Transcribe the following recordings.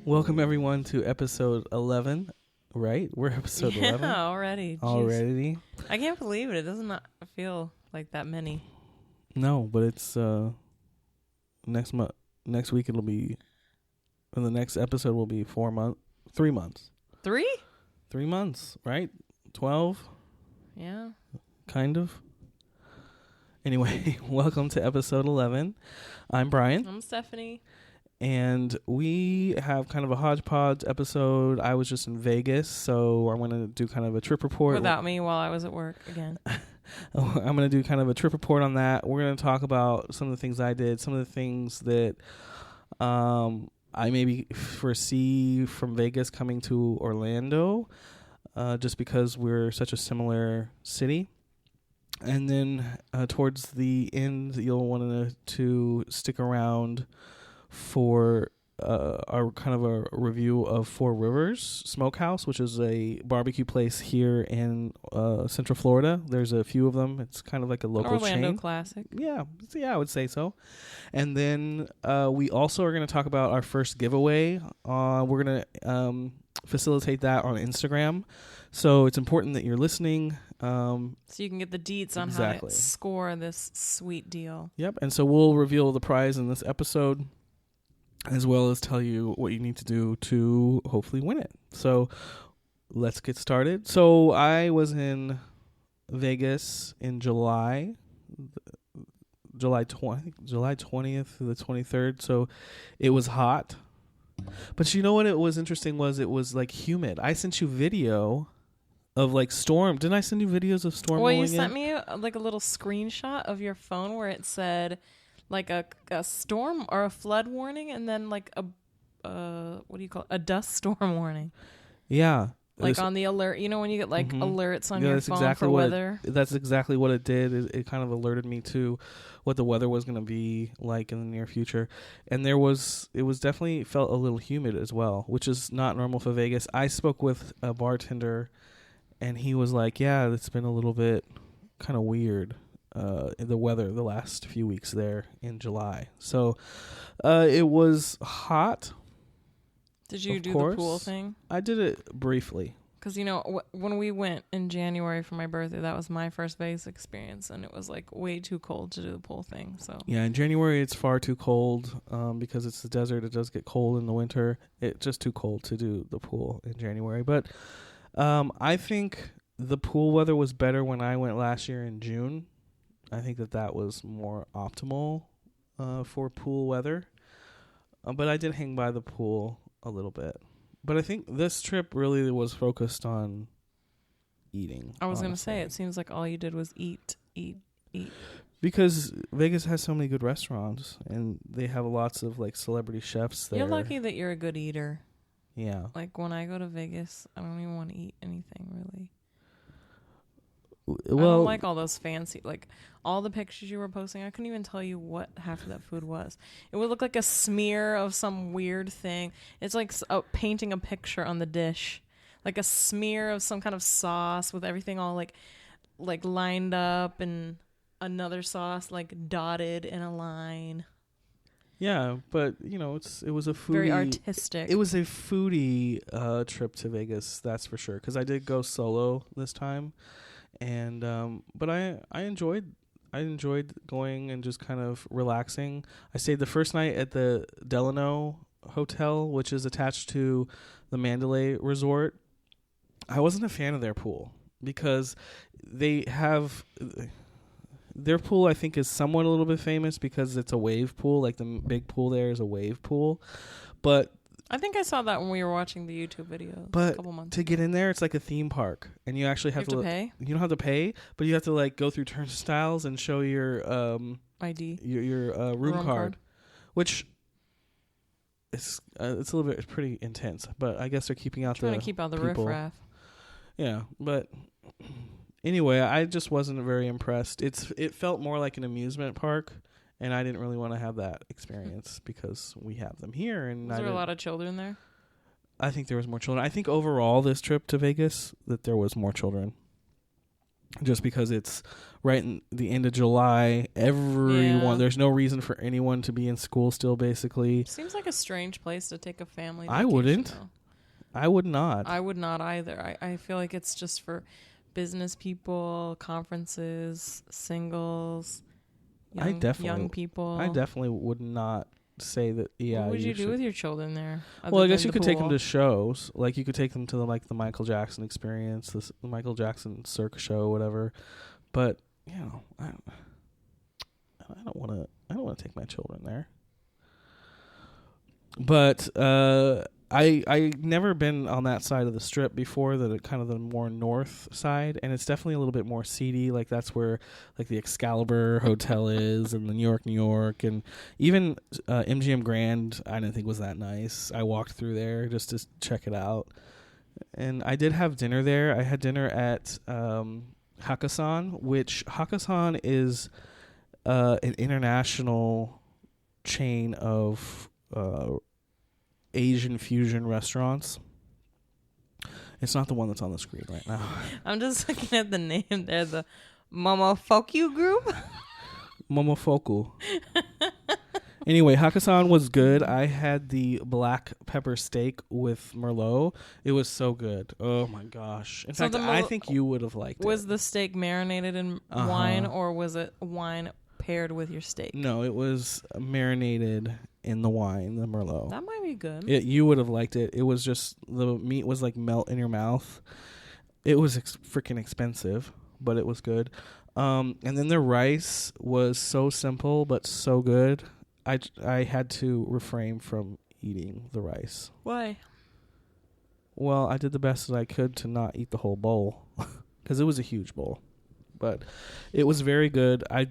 Welcome everyone to episode 11, right? We're episode 11. Yeah, already. Jeez. Already? I can't believe it. It does not feel like that many. No, but it's next week it'll be, and the next episode will be 3 months. 3? 3 months, right? 12? Yeah. Kind of. Anyway, welcome to episode 11. I'm Brian. I'm Stephanie. And we have kind of a hodgepodge episode. I was just in Vegas, so I'm going to do kind of a trip report. Without me while I was at work again. I'm going to do kind of a trip report on that. We're going to talk about some of the things I did, some of the things that I maybe foresee from Vegas coming to Orlando, just because we're such a similar city. And then towards the end, you'll want to stick around for our kind of a review of Rivers Smokehouse, which is a barbecue place here in Central Florida. There's a few of them. It's kind of like a local Orlando chain. classic. Yeah, I would say so. And then we also are going to talk about our first giveaway. We're going to facilitate that on Instagram. So it's important that you're listening. So you can get the deets on how to score this sweet deal. Yep. And so we'll reveal the prize in this episode, as well as tell you what you need to do to hopefully win it. So let's get started. So I was in Vegas in July 20th to the 23rd. So it was hot. But you know what it was interesting was it was like humid. I sent you video of like storm. Didn't I send you videos of storm? Well, you sent me like a little screenshot of your phone where it said like a storm or a flood warning, and then like a what do you call it? A dust storm warning. Yeah. Like on the alert, you know when you get like alerts on your phone exactly for weather? That's exactly what it did. It kind of alerted me to what the weather was going to be like in the near future. And it was definitely felt a little humid as well, which is not normal for Vegas. I spoke with a bartender and he was like, yeah, it's been a little bit kind of weird. The weather the last few weeks there in July. So it was hot. Did you do the pool thing? I did it briefly. Because, you know, when we went in January for my birthday, that was my first Vegas experience, and it was, like, way too cold to do the pool thing. So yeah, in January it's far too cold because it's the desert. It does get cold in the winter. It's just too cold to do the pool in January. But I think the pool weather was better when I went last year in June. I think that was more optimal for pool weather. But I did hang by the pool a little bit. But I think this trip really was focused on eating. I was going to say, it seems like all you did was eat. Because Vegas has so many good restaurants, and they have lots of like celebrity chefs there. You're lucky that you're a good eater. Yeah. Like when I go to Vegas, I don't even want to eat anything really. Well, I don't like all those fancy, like all the pictures you were posting. I couldn't even tell you what half of that food was. It would look like a smear of some weird thing. It's like painting a picture on the dish, like a smear of some kind of sauce with everything all like lined up, and another sauce like dotted in a line. Yeah, but you know, it was a foodie, very artistic. It was a foodie trip to Vegas, that's for sure. Because I did go solo this time. And but I enjoyed going and just kind of relaxing. I stayed the first night at the Delano Hotel, which is attached to the Mandalay Resort. I wasn't a fan of their pool because they have their pool, I think, is somewhat a little bit famous because it's a wave pool. Like the big pool there is a wave pool, but I think I saw that when we were watching the YouTube videos a couple months ago. Ago. Get in there, it's like a theme park, and you actually have to pay. You don't have to pay, but you have to like go through turnstiles and show your ID, your room card, which is it's a little bit pretty intense. But I guess they're keeping out trying to keep out the riffraff. Yeah, but anyway, I just wasn't very impressed. It felt more like an amusement park. And I didn't really want to have that experience because we have them here. And was there a lot of children there? I think there was more children. I think overall this trip to Vegas that there was more children. just because it's right in the end of July. There's no reason for anyone to be in school still, basically. Seems like a strange place to take a family I vacation, wouldn't. though. I would not. I would not either. I feel like it's just for business people, conferences, singles, young people. I definitely would not say that. Yeah. What would you do with your children there? Well, I guess you could take them to shows. Like you could take them to the Michael Jackson experience, the Michael Jackson circus show, whatever. But you know, I don't want to. I don't want to take my children there. But I never been on that side of the strip before, kind of the more north side, and it's definitely a little bit more seedy. Like that's where like the Excalibur Hotel is, and the New York, and even MGM Grand. I didn't think was that nice. I walked through there just to check it out, and I did have dinner there. I had dinner at Hakkasan, which Hakkasan is an international chain of Asian fusion restaurants. It's not the one that's on the screen right now. I'm just looking at the name there, the Momofuku group. Momofuku. Anyway, Hakkasan was good. I had the black pepper steak with Merlot. It was so good. Oh my gosh. In fact, I think you would have liked it. Was the steak marinated in wine, or was it wine paired with your steak? No, it was marinated in the wine, the Merlot. That might be good. You would have liked it. It was just, the meat was like melt in your mouth. It was freaking expensive, but it was good. And then the rice was so simple but so good. I had to refrain from eating the rice. Why? Well, I did the best that I could to not eat the whole bowl because it was a huge bowl. But it was very good. I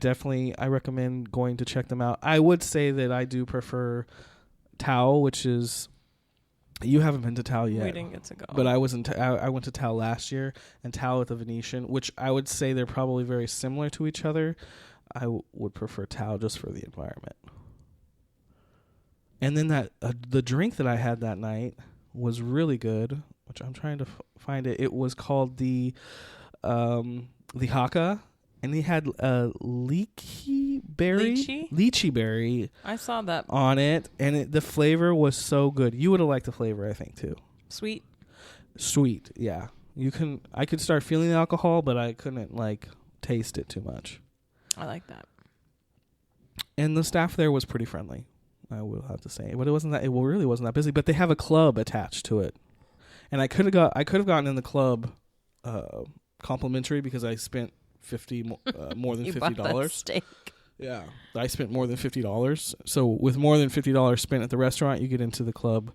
recommend going to check them out. I would say that I do prefer Tao, which is, you haven't been to Tao yet. We didn't get to go. But I went to Tao last year, and Tao at the Venetian, which I would say they're probably very similar to each other. I would prefer Tao just for the environment. And then the drink that I had that night was really good, which I'm trying to find it. It was called the Hakka, and they had lychee berry. I saw that on it, and the flavor was so good. You would have liked the flavor, I think, too. Sweet, yeah. I could start feeling the alcohol, but I couldn't taste it too much. I like that. And the staff there was pretty friendly, I will have to say. But it really wasn't that busy. But they have a club attached to it, and I could have gotten in the club complimentary because I spent more than $50. Steak. Yeah, I spent more than $50. So with more than $50 spent at the restaurant, you get into the club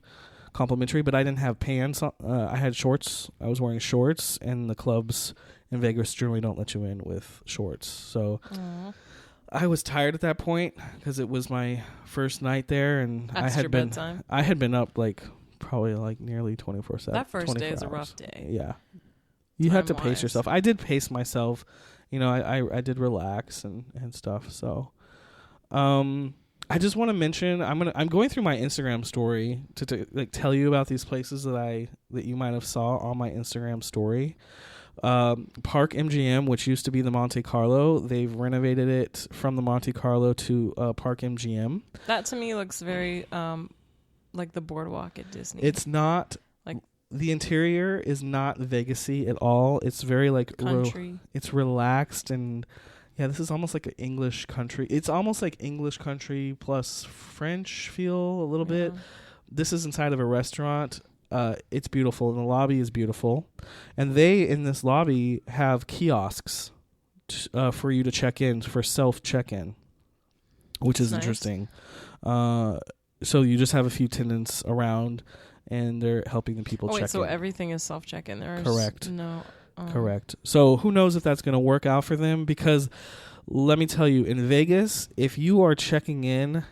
complimentary. But I didn't have pants. I had shorts. I was wearing shorts, and the clubs in Vegas generally don't let you in with shorts. So I was tired at that point because it was my first night there, and I had been up probably nearly 24/7. That first day is a rough day. Yeah. You have to pace yourself. I did pace myself. I did relax and stuff. So, I just want to mention I'm going through my Instagram story to tell you about these places that you might have saw on my Instagram story. Park MGM, which used to be the Monte Carlo, they've renovated it from the Monte Carlo to Park MGM. That to me looks very like the boardwalk at Disney. It's not. The interior is not Vegas-y at all. It's very country. It's relaxed, and yeah, this is almost like an English country. It's almost like English country plus French feel a little bit. This is inside of a restaurant. It's beautiful, and the lobby is beautiful. And they, in this lobby, have kiosks for you to check in, for self check-in, which is nice. Interesting. So you just have a few tenants around, and they're helping the people check in. So everything is self-check-in. Correct. No. Correct. So who knows if that's going to work out for them? Because let me tell you, in Vegas, if you are checking in,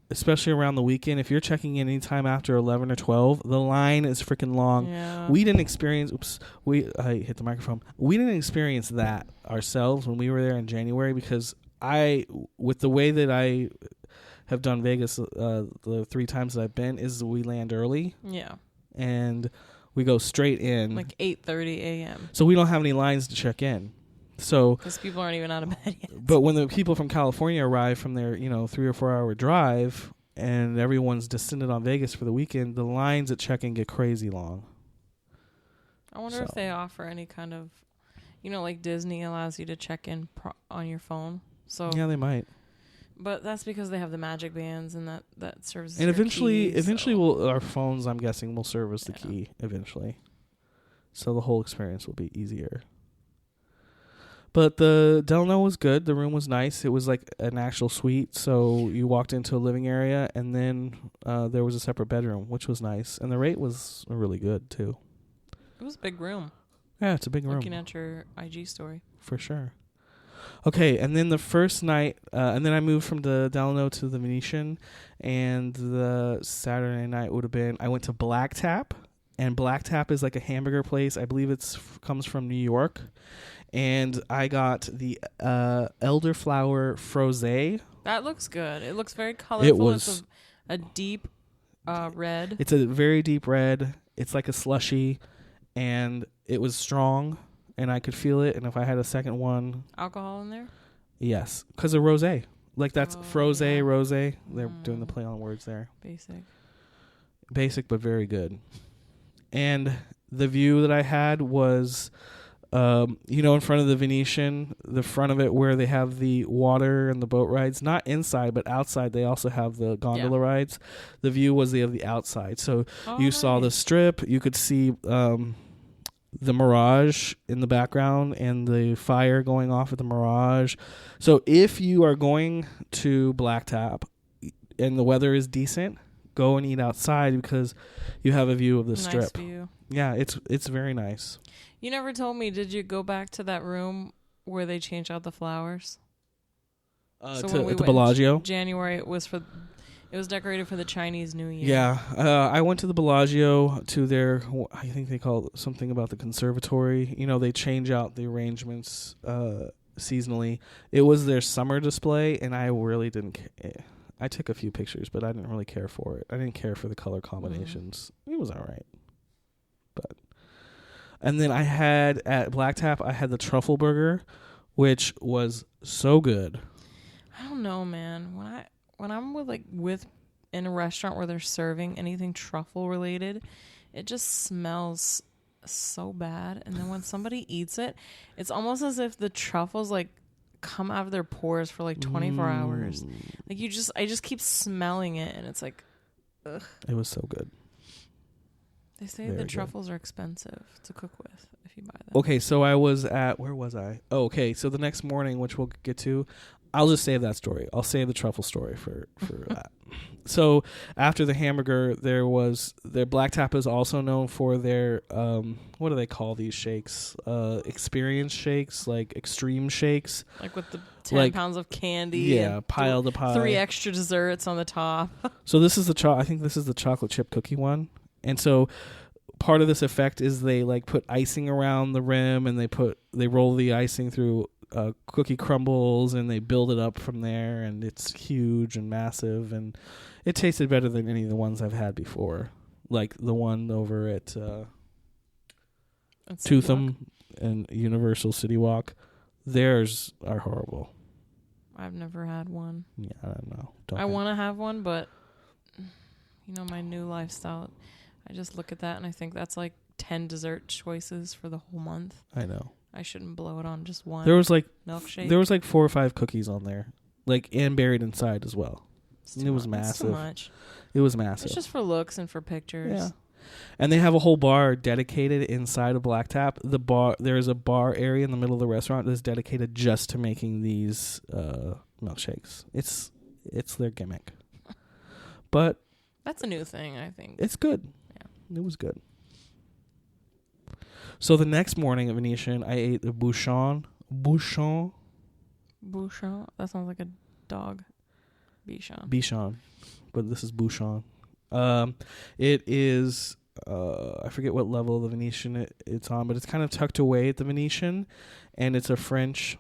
especially around the weekend, if you're checking in anytime after 11 or 12, the line is freaking long. Yeah. We didn't experience... I hit the microphone. We didn't experience that ourselves when we were there in January because with the way that I have done Vegas the 3 times that I've been, is we land early. Yeah. And we go straight in. 8:30 a.m. So we don't have any lines to check in. So because people aren't even out of bed yet. But when the people from California arrive from their 3 or 4 hour drive, and everyone's descended on Vegas for the weekend, the lines at check-in get crazy long. I wonder if they offer any kind of, like Disney allows you to check in on your phone. So yeah, they might. But that's because they have the magic bands, and that serves. And as your eventually, key, our phones, I'm guessing, will serve as the key eventually. So the whole experience will be easier. But the Delano was good. The room was nice. It was like an actual suite. So you walked into a living area, and then there was a separate bedroom, which was nice. And the rate was really good, too. It was a big room. Yeah, it's a big room. Looking at your IG story. For sure. Okay, and then the first night, and then I moved from the Delano to the Venetian, and the Saturday night would have been, I went to Black Tap, and Black Tap is like a hamburger place. I believe it comes from New York. And I got the elderflower frosé. That looks good. It looks very colorful. It was it's a deep red. It's a very deep red. It's like a slushy, and it was strong, and I could feel it. And if I had a second one, alcohol in there? Yes, because of rosé. Like that's frosé, yeah. rosé. They're doing the play on words there. Basic, but very good. And the view that I had was. In front of the Venetian, the front of it where they have the water and the boat rides, not inside, but outside, they also have the gondola rides. The view was the outside. So you saw the strip, you could see the Mirage in the background and the fire going off at the Mirage. So if you are going to Black Tap and the weather is decent, go and eat outside because you have a view of the strip. View. Yeah, it's very nice. You never told me, did you go back to that room where they changed out the flowers? At the Bellagio? January, it was decorated for the Chinese New Year. Yeah. I went to the Bellagio to their, I think they call it something about the conservatory. They change out the arrangements seasonally. It was their summer display, and I really didn't care. I took a few pictures, but I didn't really care for it. I didn't care for the color combinations. It was all right. And then I had at Black Tap, I had the truffle burger, which was so good. I don't know, man. When I'm with in a restaurant where they're serving anything truffle related, it just smells so bad. And then when somebody eats it, it's almost as if the truffles come out of their pores for 24 hours. I just keep smelling it, and it's like, ugh. It was so good. They say the truffles are expensive to cook with if you buy them. Okay, so I was at, where was I? Oh, okay, so the next morning, which we'll get to, I'll just save that story. I'll save the truffle story for that. So after the hamburger, their Black Tap is also known for their, what do they call these shakes? Experience shakes, like extreme shakes. Like with the 10 pounds of candy. Yeah, piled upon. 3 extra desserts on the top. So this is I think this is the chocolate chip cookie one. And so part of this effect is they put icing around the rim, and they roll the icing through cookie crumbles, and they build it up from there, and it's huge and massive, and it tasted better than any of the ones I've had before. Like the one over at Tootham and Universal City Walk. Theirs are horrible. I've never had one. Yeah, I don't know. I want to have one, but my new lifestyle, I just look at that and I think that's 10 dessert choices for the whole month. I know. I shouldn't blow it on just one. There was milkshake. There was 4 or 5 cookies on there, and buried inside as well. It was massive. It's too much. It was massive. It's just for looks and for pictures. Yeah. And they have a whole bar dedicated inside of Black Tap. There is a bar area in the middle of the restaurant that's dedicated just to making these milkshakes. It's their gimmick. But that's a new thing, I think. It's good. Yeah. It was good. So the next morning at Venetian, I ate the Bouchon. Bouchon? That sounds like a dog. Bichon. But this is Bouchon. It is, I forget what level of the Venetian it's on, but it's kind of tucked away at the Venetian, and it's a French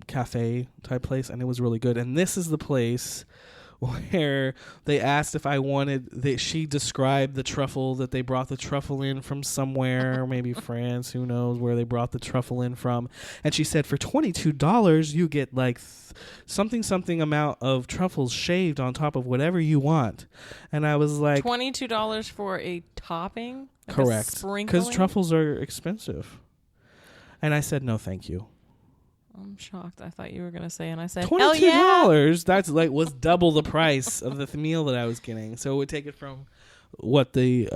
cafe type place, and it was really good. And this is the place where they asked if I wanted. She described the truffle that they brought the truffle in from somewhere, maybe France. Who knows where they brought the truffle in from? And she said for $22 you get like something amount of truffles shaved on top of whatever you want. And I was like, $22 for a topping. Like correct, because truffles are expensive. And I said no, thank you. I'm shocked. I thought you were gonna say, and I said $22. Yeah. That's like was double the price of the meal that I was getting. So it would take it from what the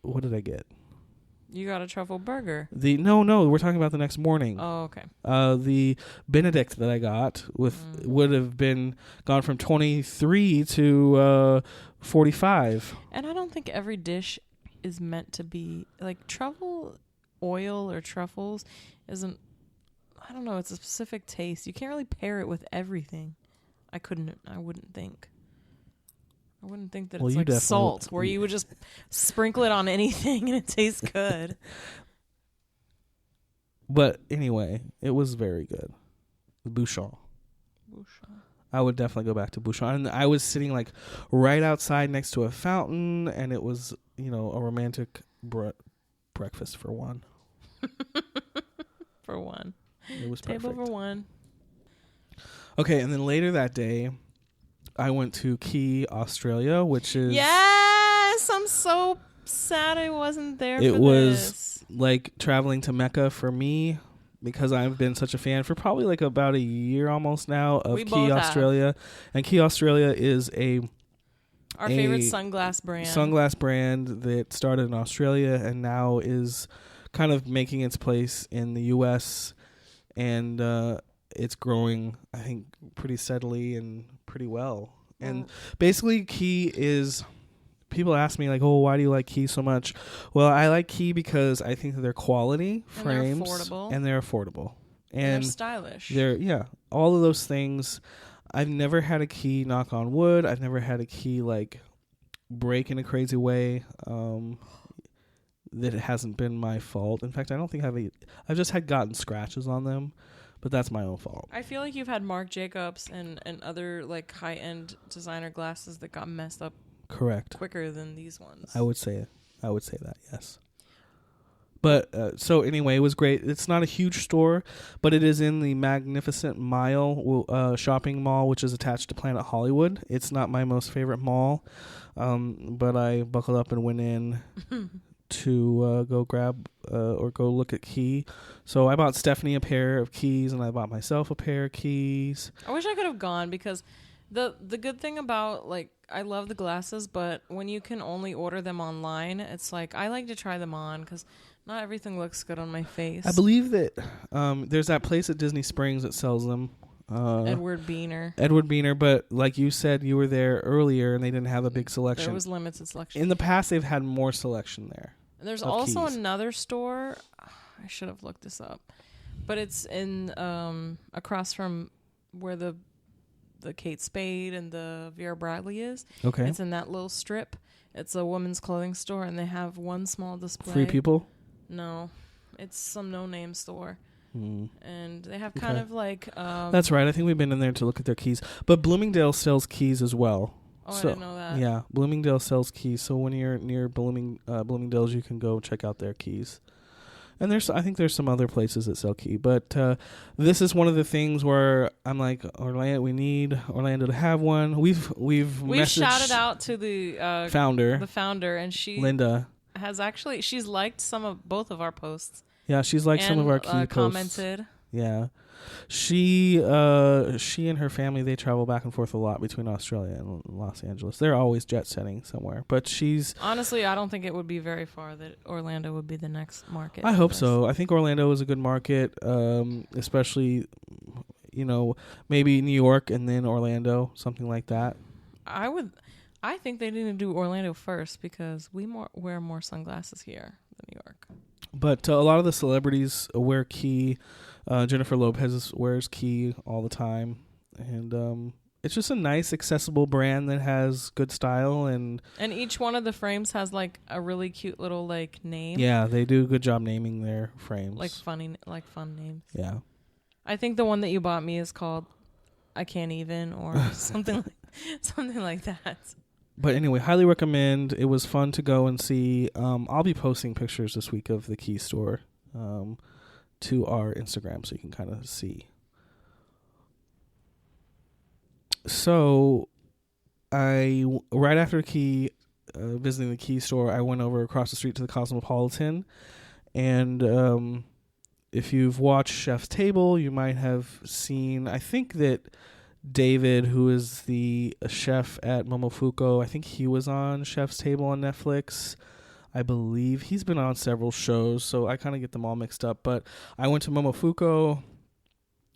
what did I get? You got a truffle burger. No, we're talking about the next morning. Oh, okay. The Benedict that I got would have been gone from 23 to 45. And I don't think every dish is meant to be like truffle oil or truffles isn't, I don't know, it's a specific taste. You can't really pair it with everything. I wouldn't think that it's like salt where you would just sprinkle it on anything and it tastes good. But anyway, it was very good. Bouchon. I would definitely go back to Bouchon. And I was sitting like right outside next to a fountain, and it was, a romantic breakfast for one. For one. It was Table perfect. for one. Okay, and then later that day, I went to Quay, Australia, which is... Yes! I'm so sad I wasn't there for this. It was like traveling to Mecca for me, because I've been such a fan for probably like about a year almost now of Quay Australia. And Quay Australia is our favorite sunglass brand that started in Australia and now is kind of making its place in the U.S. and it's growing, I think, pretty steadily and pretty well. And basically, Quay is... People ask me, like, oh, why do you like Quay so much? Well, I like Quay because I think that they're quality frames. And they're affordable. And they're stylish. All of those things. I've never had a Quay, knock on wood. I've never had a Quay, like, break in a crazy way. That it hasn't been my fault. In fact, I don't think I've just gotten scratches on them. But that's my own fault. I feel like you've had Marc Jacobs and other, like, high-end designer glasses that got messed up. Correct. Quicker than these ones. I would say that, yes. But so anyway, it was great. It's not a huge store, but it is in the Magnificent Mile shopping mall, which is attached to Planet Hollywood. It's not my most favorite mall, but I buckled up and went in to go grab or go look at Quay. So I bought Stephanie a pair of keys, and I bought myself a pair of keys. I wish I could have gone because the good thing about, like, I love the glasses, but when you can only order them online, it's like I like to try them on because not everything looks good on my face. I believe that there's that place at Disney Springs that sells them. Edward Beaner, but like you said, you were there earlier and they didn't have a big selection. There was limited selection. In the past, they've had more selection there. And there's also another store. I should have looked this up, but it's in across from where the Kate Spade and the Vera Bradley is. Okay. It's in that little strip. It's a women's clothing store, and they have one small display. Free People? No. It's some no-name store. And they have Okay. kind of like... That's right. I think we've been in there to look at their keys. But Bloomingdale sells keys as well. Oh, I didn't know that. Yeah, Bloomingdale sells keys. So when you're near Bloomingdale's, you can go check out their keys. And I think there's some other places that sell Quay, but this is one of the things where I'm like, Orlando, we need Orlando to have one. We've shouted out to the founder, and Linda she's liked both of our posts. Yeah, she's liked some of our Quay posts. Commented. Yeah. She and her family, they travel back and forth a lot between Australia and Los Angeles. They're always jet setting somewhere. But she's... Honestly, I don't think it would be very far that Orlando would be the next market. I hope so. I think Orlando is a good market, especially, maybe New York and then Orlando, something like that. I think they need to do Orlando first because we wear more sunglasses here than New York. But a lot of the celebrities wear Quay. Jennifer Lopez wears Quay all the time, and it's just a nice, accessible brand that has good style and each one of the frames has like a really cute little like name. Yeah, they do a good job naming their frames, like fun names. Yeah, I think the one that you bought me is called I can't even, or something like that. But anyway, highly recommend. It was fun to go and see. I'll be posting pictures this week of the Quay store to our Instagram so you can kind of see. So right after Quay, visiting the Quay store, I went over across the street to the Cosmopolitan. And if you've watched Chef's Table, you might have seen, I think that David, who is the chef at Momofuku, I think he was on Chef's Table on Netflix. I believe he's been on several shows, so I kind of get them all mixed up. But I went to Momofuku,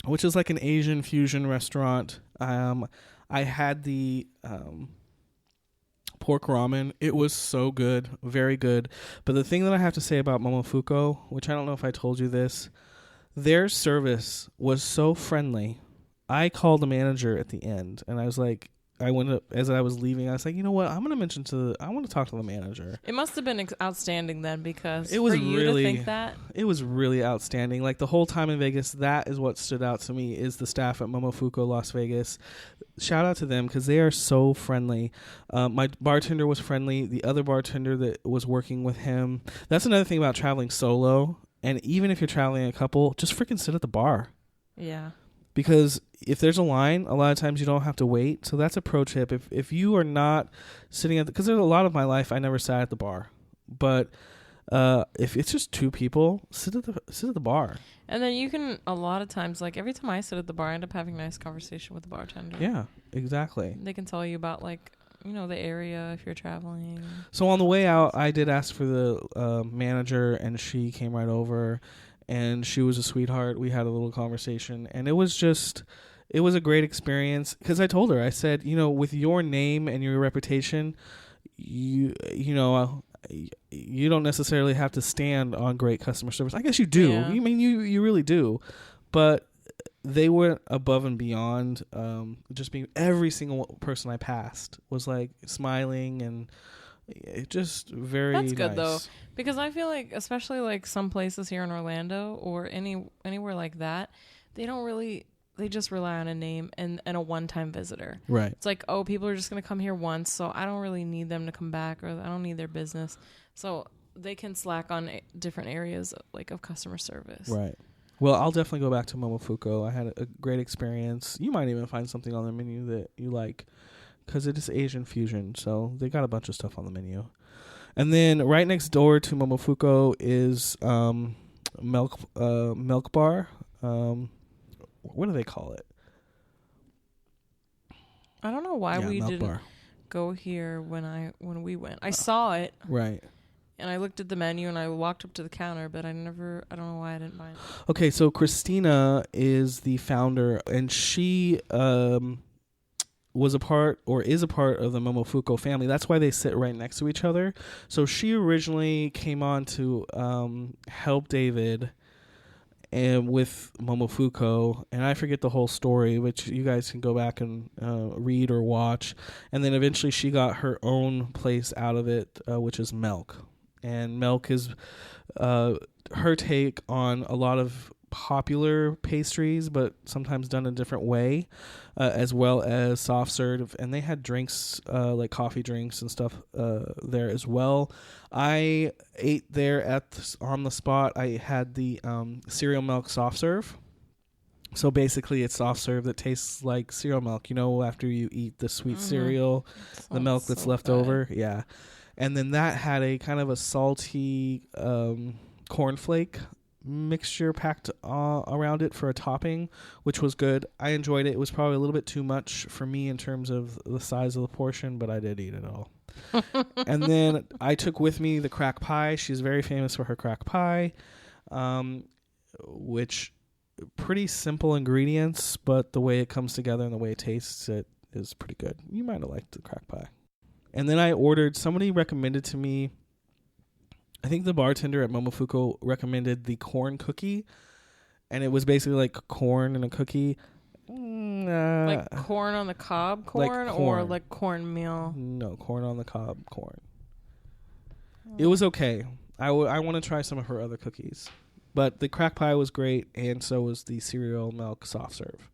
which is like an Asian fusion restaurant. I had the pork ramen. It was so good, very good. But the thing that I have to say about Momofuku, which I don't know if I told you this, their service was so friendly. I called the manager at the end, and I was like, as I was leaving, I was like, you know what? I want to talk to the manager. It must have been outstanding then, because it was for you really, to think that. It was really outstanding. Like the whole time in Vegas, that is what stood out to me, is the staff at Momofuku Las Vegas. Shout out to them because they are so friendly. My bartender was friendly. The other bartender that was working with him. That's another thing about traveling solo. And even if you're traveling a couple, just freaking sit at the bar. Yeah. Because if there's a line, a lot of times you don't have to wait. So that's a pro tip. If you are not sitting because there's a lot of my life I never sat at the bar, but if it's just two people, sit at the bar. And then you can, a lot of times, like every time I sit at the bar, I end up having a nice conversation with the bartender. Yeah, exactly. They can tell you about the area if you're traveling. So on the way out, I did ask for the manager, and she came right over. And she was a sweetheart. We had a little conversation, and it was a great experience. Because I told her, I said, with your name and your reputation, you don't necessarily have to stand on great customer service. I guess you do. Yeah. I mean, you really do. But they went above and beyond. Just being, every single person I passed was like smiling, and it just very That's good nice. though, because I feel like, especially like some places here in Orlando or anywhere like that, they just rely on a name and a one-time visitor. Right. It's like, oh, people are just going to come here once, so I don't really need them to come back, or I don't need their business. So they can slack on different areas of customer service. Right. Well, I'll definitely go back to Momofuku. I had a great experience. You might even find something on the menu that you like, because it is Asian fusion, so they got a bunch of stuff on the menu. And then right next door to Momofuku is Milk Bar. What do they call it? I don't know why we Milk didn't Bar. go here when we went. I saw it. Right. And I looked at the menu and I walked up to the counter, but I don't know why I didn't buy it. Okay, so Christina is the founder, and she is a part of the Momofuku family. That's why they sit right next to each other. So she originally came on to help David and with Momofuku, and I forget the whole story, which you guys can go back and read or watch. And then eventually she got her own place out of it, which is Milk. And Milk is her take on a lot of popular pastries, but sometimes done a different way, as well as soft serve. And they had drinks, like coffee drinks and stuff there as well. I ate there on the spot. I had the cereal milk soft serve. So basically it's soft serve that tastes like cereal milk, after you eat the sweet cereal, the milk that's so left over. Yeah. And then that had a kind of a salty cornflake mixture packed around it for a topping, which was good. I enjoyed it. It was probably a little bit too much for me in terms of the size of the portion, but I did eat it all. And then I took with me the crack pie. She's very famous for her crack pie, which pretty simple ingredients, but the way it comes together and the way it tastes, it is pretty good. You might have liked the crack pie. And then I ordered, somebody recommended to me, I think the bartender at Momofuku recommended the corn cookie, and it was basically like corn and a cookie. Like corn on the cob corn, or like cornmeal? No, corn on the cob corn. It was okay. I want to try some of her other cookies. But the crack pie was great, and so was the cereal milk soft serve.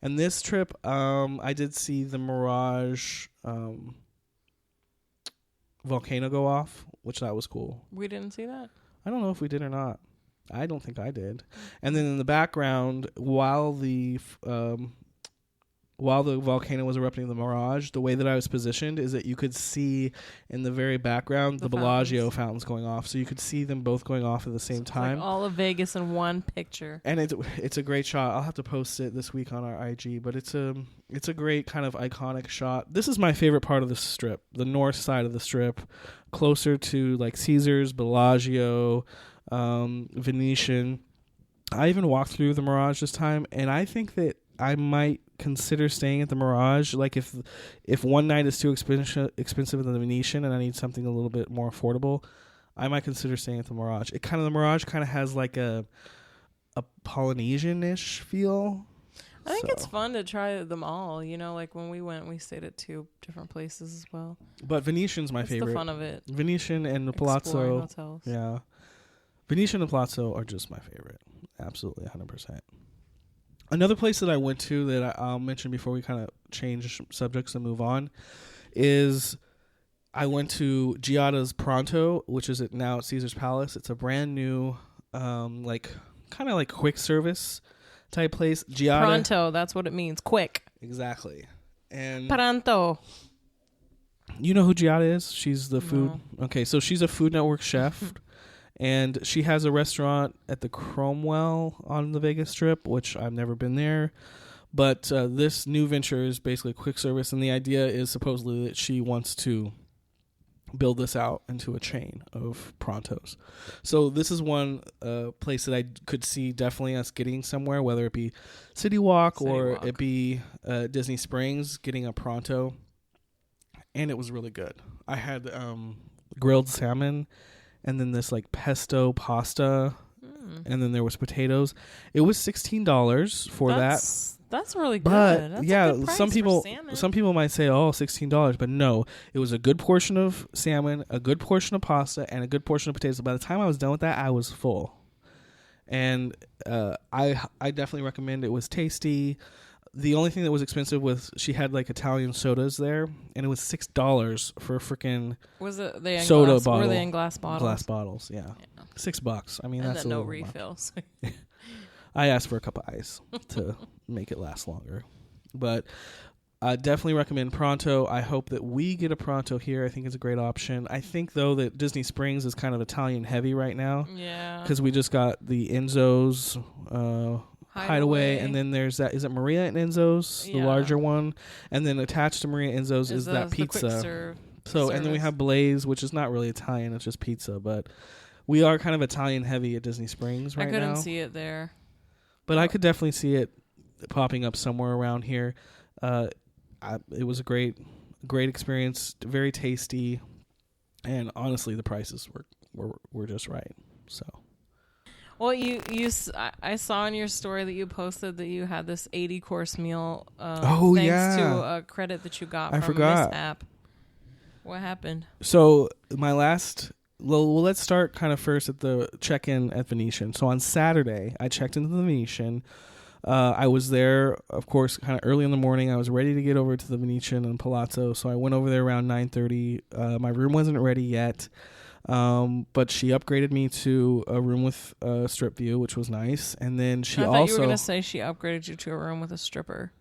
And this trip, I did see the Mirage volcano go off, which that was cool. We didn't see that? I don't know if we did or not. I don't think I did. And then in the background, while the volcano was erupting, the Mirage, the way that I was positioned is that you could see in the very background the Bellagio fountains going off. So you could see them both going off at the same time. Like all of Vegas in one picture. And it's a great shot. I'll have to post it this week on our IG, but it's a great kind of iconic shot. This is my favorite part of the strip, the north side of the strip, closer to like Caesars, Bellagio, Venetian. I even walked through the Mirage this time, and I think that I might consider staying at the Mirage. Like if one night is too expensive than the Venetian and I need something a little bit more affordable, I might consider staying at the Mirage. The Mirage kind of has like a Polynesian-ish feel. I think it's fun to try them all. You know, like when we went, we stayed at 2 different places as well. But Venetian's my favorite. That's the fun of it. Venetian and the Palazzo. Hotels. Yeah. Venetian and Palazzo are just my favorite. Absolutely, 100%. Another place that I went to that I'll mention before we kind of change subjects and move on is I went to Giada's Pronto, which is now at Caesar's Palace. It's a brand new, like kind of like quick service type place. Giada. Pronto, that's what it means. Quick. Exactly. And Pronto. You know who Giada is? She's the food. No. Okay, so she's a Food Network chef. And she has a restaurant at the Cromwell on the Vegas Strip, which I've never been there. But this new venture is basically quick service, and the idea is supposedly that she wants to build this out into a chain of Prontos. So this is one place that I could see definitely us getting somewhere, whether it be City Walk or it be Disney Springs, getting a Pronto. And it was really good. I had grilled salmon, and then this like pesto pasta, and then there was potatoes. It was $16 for that. That's really good. But that's yeah, a good price some people might say, "Oh, $16," but no, it was a good portion of salmon, a good portion of pasta, and a good portion of potatoes. By the time I was done with that, I was full. And I definitely recommend it. It was tasty. The only thing that was expensive was she had like Italian sodas there, and it was $6 for a freaking soda bottle. Were they in glass bottles? Glass bottles, yeah. $6. I mean, and that's no refills. I asked for a cup of ice to make it last longer, but I definitely recommend Pronto. I hope that we get a Pronto here. I think it's a great option. I think though that Disney Springs is kind of Italian heavy right now. Yeah, because we just got the Enzo's. Hideaway, and then there's that. Is it Maria and Enzo's, the larger one? And then attached to Maria and Enzo's is that pizza. And then we have Blaze, which is not really Italian; it's just pizza. But we are kind of Italian heavy at Disney Springs right now. I couldn't see it there, but I could definitely see it popping up somewhere around here. It was a great experience, very tasty, and honestly, the prices were just right. So. Well, I saw in your story that you posted that you had this 80-course meal. Thanks to a credit that you got from Miss App. What happened? So my last. Well, let's start kind of first at the check-in at Venetian. So on Saturday, I checked into the Venetian. I was there, of course, kind of early in the morning. I was ready to get over to the Venetian and Palazzo, so I went over there around 9:30. My room wasn't ready yet. But she upgraded me to a room with a strip view, which was nice. And then I thought you were going to say she upgraded you to a room with a stripper.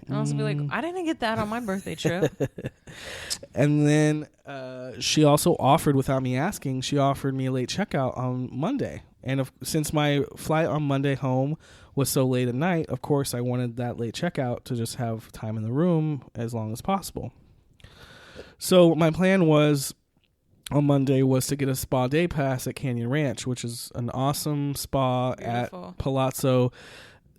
And I was going to be like, I didn't get that on my birthday trip. And then she also offered, without me asking, she offered me a late checkout on Monday. And since my flight on Monday home was so late at night, of course, I wanted that late checkout to just have time in the room as long as possible. So my plan was, on Monday, was to get a spa day pass at Canyon Ranch, which is an awesome spa. Beautiful. At Palazzo.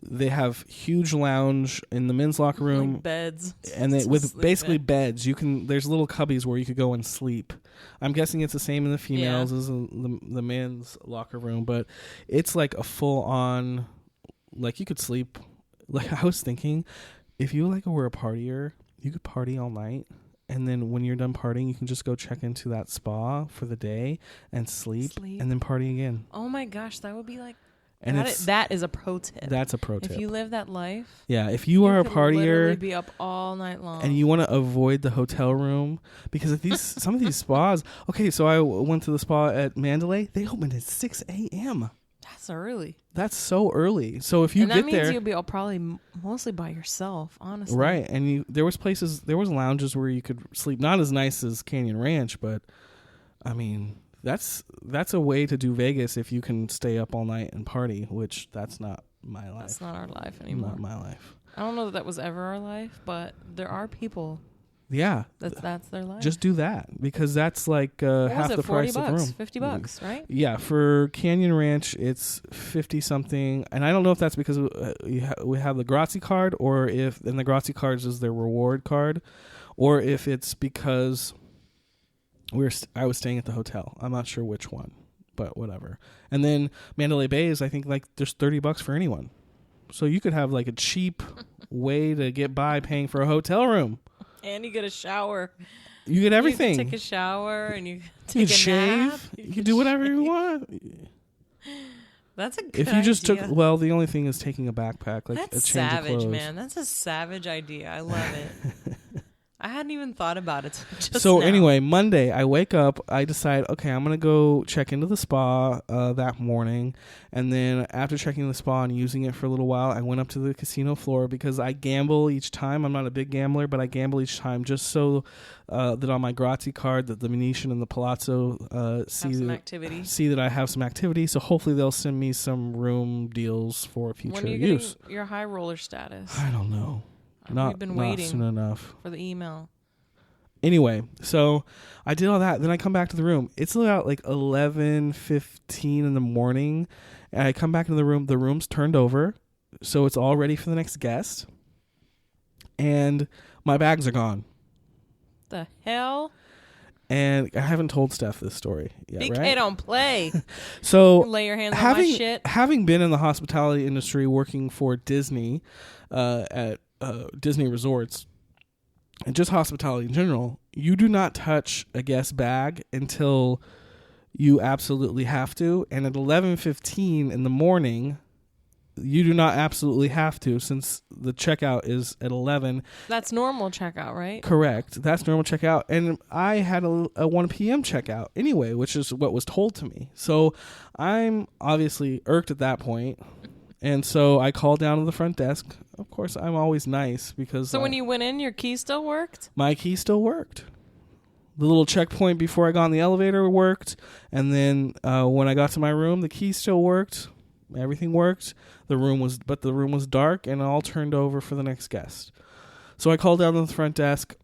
They have huge lounge in the men's locker room, like beds, and with basically beds. There's little cubbies where you could go and sleep. I'm guessing it's the same in the females as the men's locker room, but it's like a full on, like you could sleep. Like I was thinking, if you were a partier, you could party all night. And then when you're done partying, you can just go check into that spa for the day and sleep. And then party again. Oh my gosh, that would be like And that is a pro tip. That's a pro tip. If you live that life, yeah. If you are a partier, literally be up all night long, and you want to avoid the hotel room, because of these some of these spas. Okay, so I went to the spa at Mandalay. They opened at 6 a.m. That's early. That's so early. So if you and get that means there, you'll be probably mostly by yourself, honestly. right? And there was lounges where you could sleep. Not as nice as Canyon Ranch, but I mean, that's a way to do Vegas if you can stay up all night and party. Which that's not my life. That's not our life anymore. Not my life. I don't know that was ever our life, but there are people. Yeah, that's their life. Just do that, because that's like half the price of room. $50, right? Yeah, for Canyon Ranch it's 50 something, and I don't know if that's because we have the Grazie card, or if the Grazie cards is their reward card, or if it's because I was staying at the hotel. I'm not sure which one, but whatever. And then Mandalay Bay is, I think, like there's $30 for anyone, so you could have like a cheap way to get by paying for a hotel room. And you get a shower. You get everything. You can take a shower and you take a shave. Nap. You can do whatever you want. That's a good idea. If you just idea. took, well, the only thing is taking a backpack, like that's a change savage, of clothes. Man. That's a savage idea. I love it. I hadn't even thought about it. So now. Anyway, Monday I wake up. I decide, okay, I'm gonna go check into the spa that morning, and then after checking the spa and using it for a little while, I went up to the casino floor because I gamble each time. I'm not a big gambler, but I gamble each time just so that on my Grazie card that the Venetian and the Palazzo see that I have some activity. So hopefully they'll send me some room deals for future when are you use. Getting your high roller status? I don't know. We've been waiting soon enough for the email. Anyway, so I did all that. Then I come back to the room. It's about like 11:15 in the morning, and I come back into the room. The room's turned over, so it's all ready for the next guest. And my bags are gone. The hell? And I haven't told Steph this story yet, BK right? don't play. So lay your hands on my shit. Having been in the hospitality industry, working for Disney at Disney resorts, and just hospitality in general, you do not touch a guest bag until you absolutely have to. And at 11:15 in the morning, you do not absolutely have to, since the checkout is at 11. That's normal checkout, right? Correct. That's normal checkout. And I had a 1 p.m. checkout anyway, which is what was told to me. So I'm obviously irked at that point. And so I called down to the front desk. Of course, I'm always nice because... So when you went in, your key still worked? My key still worked. The little checkpoint before I got in the elevator worked. And then when I got to my room, the key still worked. Everything worked. The room was dark and all turned over for the next guest. So I called down to the front desk.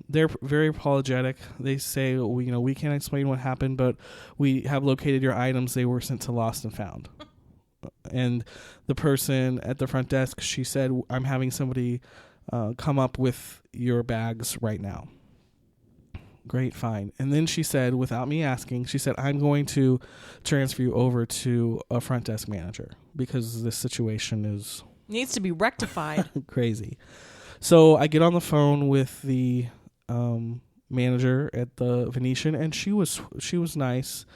They're very apologetic. They say, we can't explain what happened, but we have located your items. They were sent to Lost and Found. And the person at the front desk, she said, I'm having somebody come up with your bags right now. Great, fine. And then she said, without me asking, she said, I'm going to transfer you over to a front desk manager because this situation needs to be rectified. Crazy. So I get on the phone with the manager at the Venetian, and she was nice.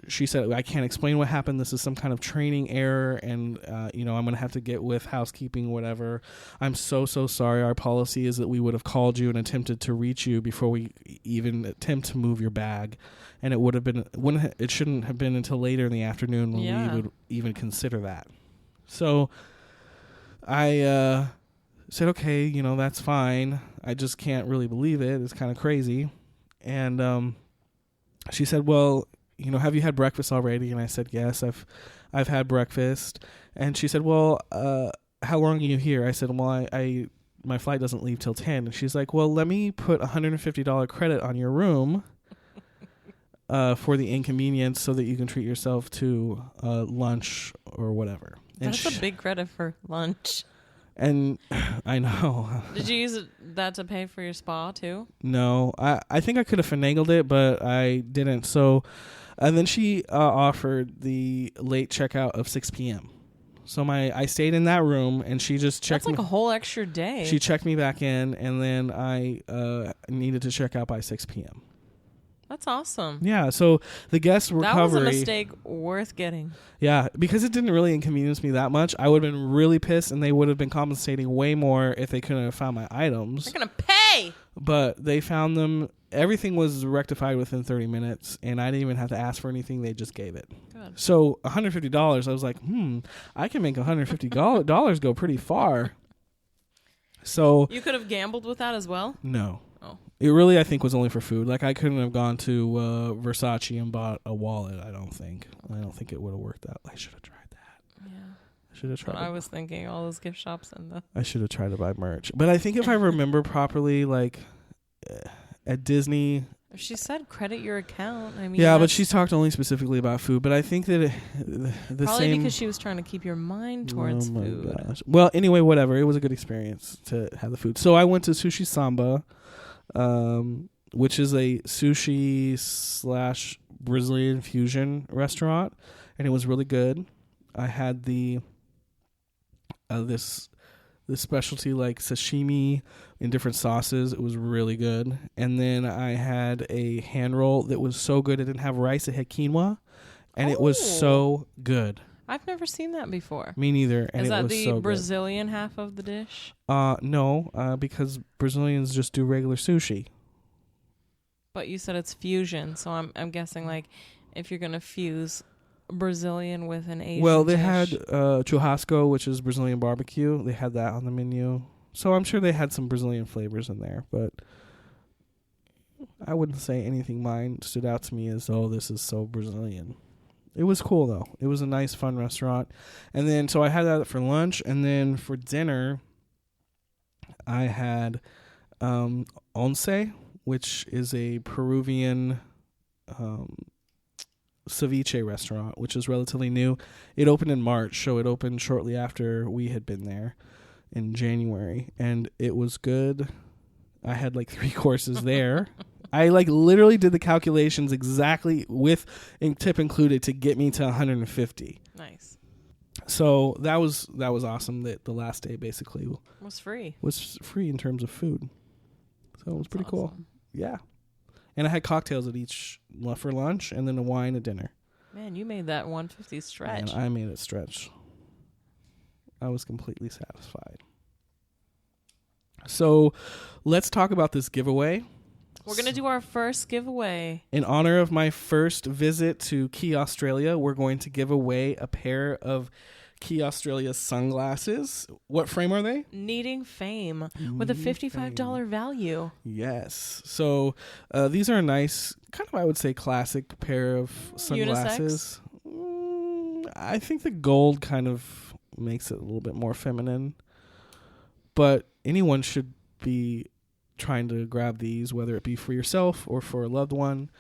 She said, I can't explain what happened. This is some kind of training error, and I'm going to have to get with housekeeping, whatever. I'm so sorry. Our policy is that we would have called you and attempted to reach you before we even attempt to move your bag, and it shouldn't have been until later in the afternoon when we would even consider that. So I said, okay, that's fine. I just can't really believe it. It's kind of crazy. And she said, well, have you had breakfast already? And I said, yes, I've had breakfast. And she said, well, how long are you here? I said, well, my flight doesn't leave till 10. And she's like, well, let me put $150 credit on your room for the inconvenience so that you can treat yourself to lunch or whatever. And that's a big credit for lunch. And I know. Did you use that to pay for your spa too? No, I think I could have finagled it, but I didn't. So, and then she offered the late checkout of 6 p.m. So I stayed in that room, and she just checked. That's like a whole extra day. She checked me back in, and then I needed to check out by 6 p.m. That's awesome. Yeah, so the guest recovery... That was a mistake worth getting. Yeah, because it didn't really inconvenience me that much. I would have been really pissed, and they would have been compensating way more if they couldn't have found my items. They're going to pay! But they found them. Everything was rectified within 30 minutes, and I didn't even have to ask for anything. They just gave it. Good. So $150, I was like, I can make $150 go pretty far. So you could have gambled with that as well? No. Oh. It really, I think, was only for food. Like, I couldn't have gone to Versace and bought a wallet, I don't think. I don't think it would have worked out. I should have tried that. Yeah. I should have tried. I was thinking all those gift shops and the... I should have tried to buy merch. But I think if I remember properly, like, at Disney... She said credit your account. I mean, yeah, but she talked only specifically about food. But I think that the probably same... because she was trying to keep your mind towards food. Gosh. Well, anyway, whatever. It was a good experience to have the food. So I went to Sushi Samba, which is a sushi / Brazilian fusion restaurant, and it was really good. I had the this specialty like sashimi in different sauces. It was really good. And then I had a hand roll that was so good. It didn't have rice. It had quinoa, and it was so good. I've never seen that before. Me neither. And is that was the so Brazilian half of the dish? No, because Brazilians just do regular sushi. But you said it's fusion, so I'm guessing like if you're gonna fuse Brazilian with an Asian Well, they dish. had churrasco, which is Brazilian barbecue. They had that on the menu. So I'm sure they had some Brazilian flavors in there, but I wouldn't say anything mine stood out to me as, oh, this is so Brazilian. It was cool, though. It was a nice, fun restaurant. And then, so I had that for lunch, and then for dinner, I had once, which is a Peruvian ceviche restaurant, which is relatively new. It opened in March, so it opened shortly after we had been there in January, and it was good. I had like 3 courses there. I like literally did the calculations exactly with tip included to get me to 150. Nice. So that was awesome. That the last day basically was free in terms of food. So it was pretty awesome. Cool. Yeah. And I had cocktails at each for lunch, and then a wine at dinner. Man, you made that 150 stretch. And I made it stretch. I was completely satisfied. So let's talk about this giveaway. We're going to do our first giveaway. In honor of my first visit to Quay Australia, we're going to give away a pair of Quay Australia sunglasses. What frame are they? Needing Fame with a $55 value. Yes. So these are a nice, kind of, I would say, classic pair of sunglasses. I think the gold kind of makes it a little bit more feminine. But anyone should be trying to grab these, whether it be for yourself or for a loved one.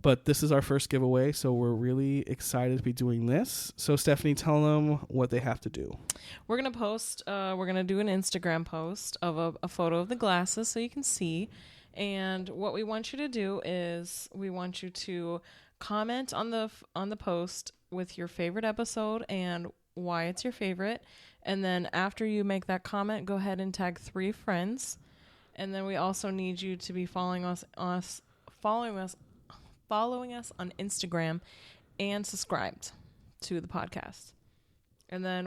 But this is our first giveaway, so we're really excited to be doing this. So, Stephanie, tell them what they have to do. We're going to post, we're going to do an Instagram post of a photo of the glasses so you can see. And what we want you to do is we want you to comment on the post with your favorite episode and why it's your favorite. And then after you make that comment, go ahead and tag 3 friends. And then we also need you to be following us on Instagram and subscribed to the podcast. And then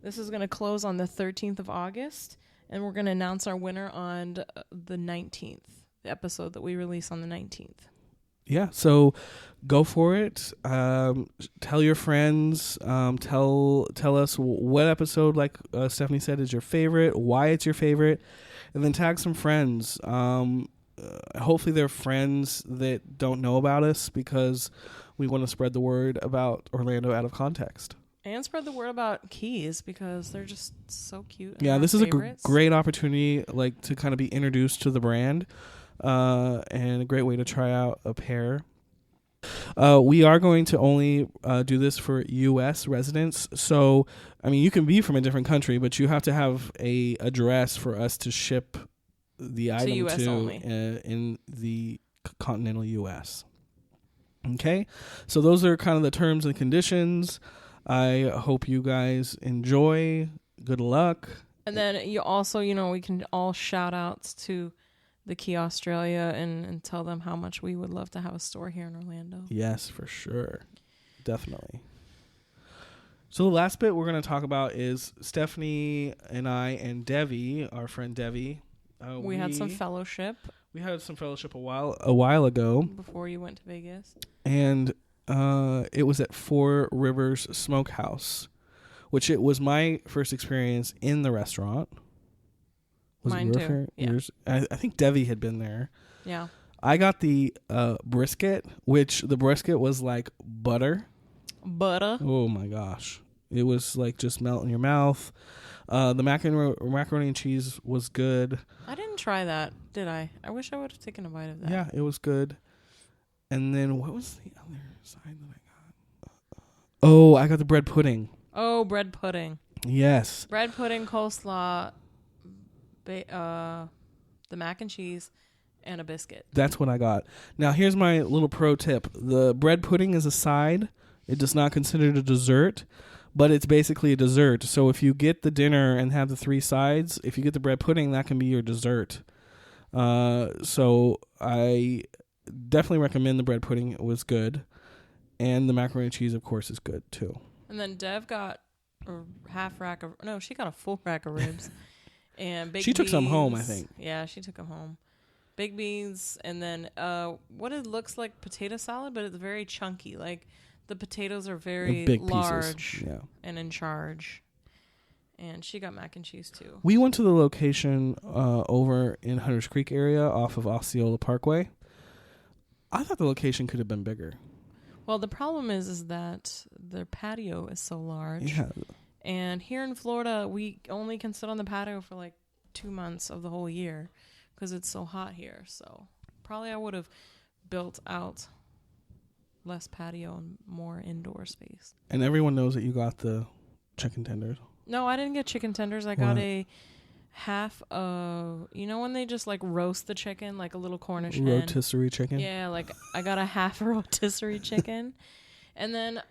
this is going to close on the 13th of August, and we're going to announce our winner on the 19th, the episode that we release on the 19th. Yeah, so go for it. Tell your friends. Tell us what episode, like Stephanie said, is your favorite, why it's your favorite, and then tag some friends. Hopefully they're friends that don't know about us, because we want to spread the word about Orlando out of context. And spread the word about Keys, because they're just so cute. Yeah, this is a great opportunity, like, to kind of be introduced to the brand. And a great way to try out a pair. We are going to only do this for U.S. residents. So, I mean, you can be from a different country, but you have to have a address for us to ship the item US to only. In the continental U.S. Okay? So those are kind of the terms and conditions. I hope you guys enjoy. Good luck. And then you also, we can all shout outs to the Quay Australia and tell them how much we would love to have a store here in Orlando. Yes, for sure. Definitely. So the last bit we're going to talk about is Stephanie and I and Devi, our friend Devi. We had some fellowship. We had some fellowship a while ago. Before you went to Vegas. And it was at Four Rivers Smokehouse, which it was my first experience in the restaurant. Was Mine too. Yeah. Yours? I think Devi had been there. Yeah. I got the brisket, which the brisket was like butter. Butter. Oh my gosh. It was like just melt in your mouth. The macaroni and cheese was good. I didn't try that, did I? I wish I would have taken a bite of that. Yeah, it was good. And then what was the other side that I got? Oh, I got the bread pudding. Oh, bread pudding. Yes. Bread pudding, coleslaw, the mac and cheese, and a biscuit. That's what I got. Now, here's my little pro tip. The bread pudding is a side. It does not consider it a dessert, but it's basically a dessert. So if you get the dinner and have the 3 sides, if you get the bread pudding, that can be your dessert. So I definitely recommend the bread pudding. It was good. And the macaroni and cheese, of course, is good, too. And then Dev got she got a full rack of ribs. And baked She took beans. some home, I think. Yeah, she took them home. Baked beans, and then what it looks like potato salad, but it's very chunky. Like, the potatoes are very big large pieces. Yeah. and in charge. And she got mac and cheese, too. We went to the location over in Hunters Creek area off of Osceola Parkway. I thought the location could have been bigger. Well, the problem is that their patio is so large. Yeah. And here in Florida, we only can sit on the patio for like 2 months of the whole year because it's so hot here. So probably I would have built out less patio and more indoor space. And everyone knows that you got the chicken tenders. No, I didn't get chicken tenders. I got a half of, when they just like roast the chicken like a little Cornish hen. Rotisserie chicken? Yeah, like I got a half a rotisserie chicken. And then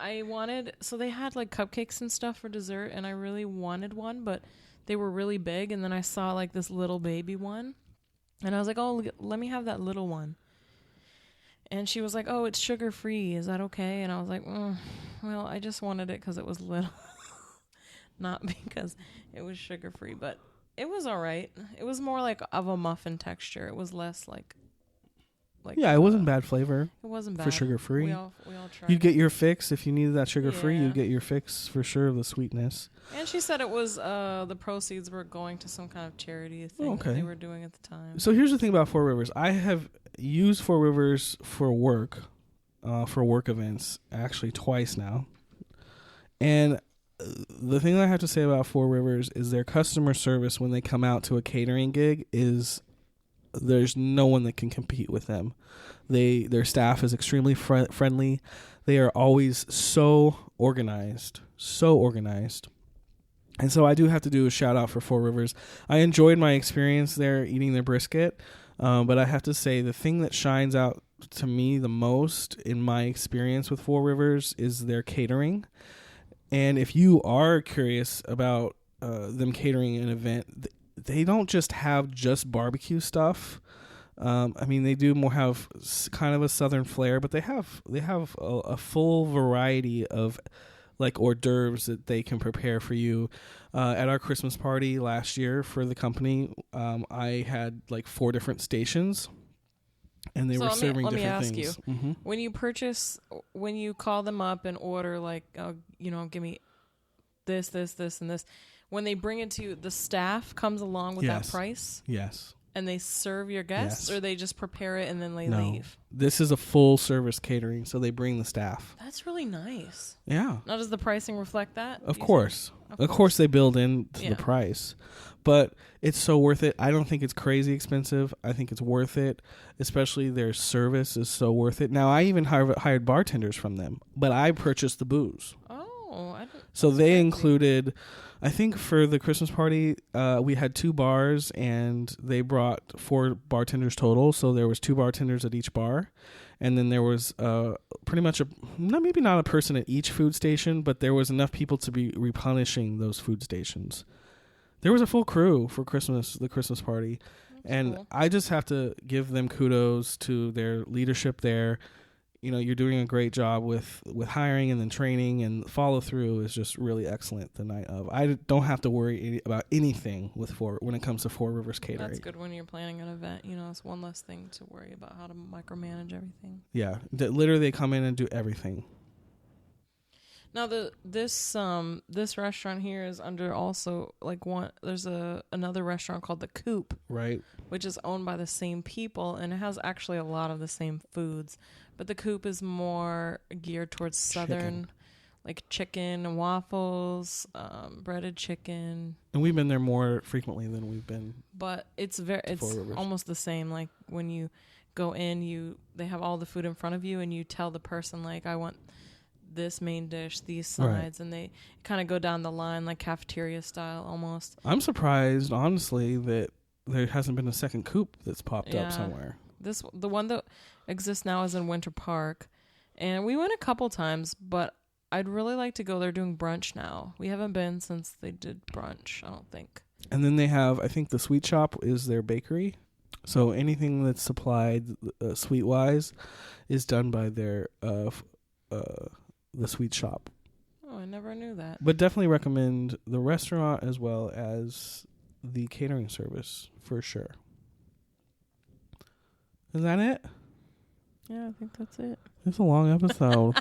so they had like cupcakes and stuff for dessert, and I really wanted one, but they were really big. And then I saw like this little baby one, and I was like, oh, let me have that little one. And she was like, oh, it's sugar free. Is that okay? And I was like, well, I just wanted it because it was little, not because it was sugar free, but it was all right. It was more like of a muffin texture. It was less like yeah, it wasn't bad flavor. It wasn't bad. For sugar free. We all tried. You'd get your fix if you needed that sugar free. You'd get your fix for sure of the sweetness. And she said it was the proceeds were going to some kind of charity thing that they were doing at the time. So here's the thing about Four Rivers. I have used Four Rivers for work events actually twice now. And the thing that I have to say about Four Rivers is their customer service when they come out to a catering gig is there's no one that can compete with them. Their staff is extremely friendly. They are always so organized. And so I do have to do a shout out for Four Rivers. I enjoyed my experience there eating their brisket, but I have to say the thing that shines out to me the most in my experience with Four Rivers is their catering. And if you are curious about them catering an event, they don't just have just barbecue stuff. They do more have kind of a southern flair, but they have a full variety of like hors d'oeuvres that they can prepare for you. At our Christmas party last year for the company, I had like 4 different stations, and they were serving different things. Let me ask you, when you call them up and order like, give me this, and this. When they bring it to you, the staff comes along with that price? Yes. And they serve your guests, or they just prepare it and then they leave? This is a full service catering, so they bring the staff. That's really nice. Yeah. Now, does the pricing reflect that? Of course. Of course they build into the price. But it's so worth it. I don't think it's crazy expensive. I think it's worth it, especially their service is so worth it. Now, I even hired bartenders from them, but I purchased the booze. Oh, so they included... I think for the Christmas party, we had 2 bars, and they brought 4 bartenders total. So there was 2 bartenders at each bar, and then there was pretty much maybe not a person at each food station, but there was enough people to be replenishing those food stations. There was a full crew for the Christmas party, And cool. I just have to give them kudos to their leadership there. You know, you're doing a great job with hiring and then training, and follow through is just really excellent the night of. I don't have to worry about anything when it comes to Four Rivers Catering. That's good when you're planning an event. You know, it's one less thing to worry about how to micromanage everything. Yeah, literally they come in and do everything. Now this restaurant here is under also like one. There's another restaurant called the Coop, Right. which is owned by the same people, and it has actually a lot of the same foods. But the Coop is more geared towards southern, like chicken and waffles, breaded chicken. And we've been there more frequently than we've been. But it's Rivers. almost the same. Like when you go in, they have all the food in front of you, and you tell the person like, I want this main dish, these sides, and they kind of go down the line like cafeteria style almost. I'm surprised, honestly, that there hasn't been a second Coop that's popped up somewhere. The one that exists now is in Winter Park, and we went a couple times, but I'd really like to go there doing brunch now. We haven't been since they did brunch, I don't think. And then they have, I think the Sweet Shop is their bakery. So anything that's supplied sweet-wise is done by their the Sweet Shop. Oh, I never knew that. But definitely recommend the restaurant as well as the catering service for sure. Is that it? Yeah, I think that's it. It's a long episode.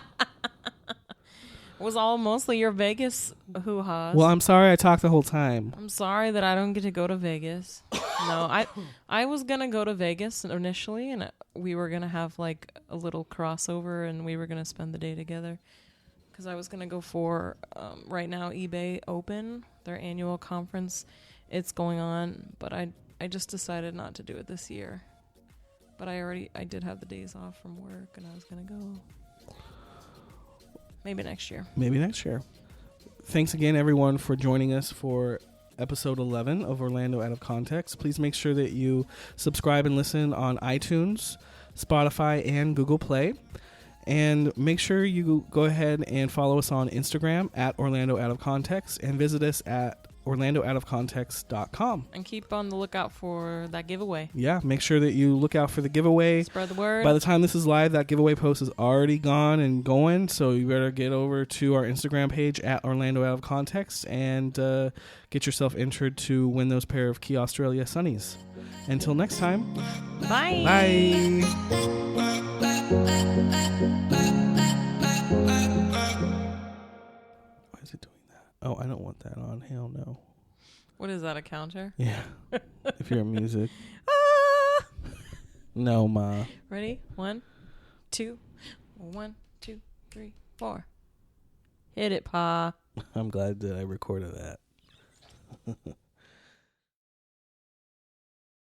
It was all mostly your Vegas hoo-has. Well, I'm sorry I talked the whole time. I'm sorry that I don't get to go to Vegas. No, I was going to go to Vegas initially, and we were going to have like a little crossover, and we were going to spend the day together. Because I was going to go for, right now, eBay Open, their annual conference. It's going on, but I just decided not to do it this year. But I did have the days off from work, and I was going to go. Maybe next year. Thanks again, everyone, for joining us for episode 11 of Orlando Out of Context. Please make sure that you subscribe and listen on iTunes, Spotify, and Google Play. And make sure you go ahead and follow us on Instagram at Orlando Out of Context, and visit us at orlandooutofcontext.com. And keep on the lookout for that giveaway. Yeah, make sure that you look out for the giveaway. Spread the word. By the time this is live, that giveaway post is already gone and going, so you better get over to our Instagram page at Orlando Out of Context and get yourself entered to win those pair of Quay Australia Sunnies. Until next time. Bye. Bye. Why is it doing that? Oh, I don't want that on. Hell no. What is that, a counter? Yeah. If you're in music. Ah! No, Ma. Ready? 1, 2. 1, 2, 3, 4. Hit it, Pa. I'm glad that I recorded that.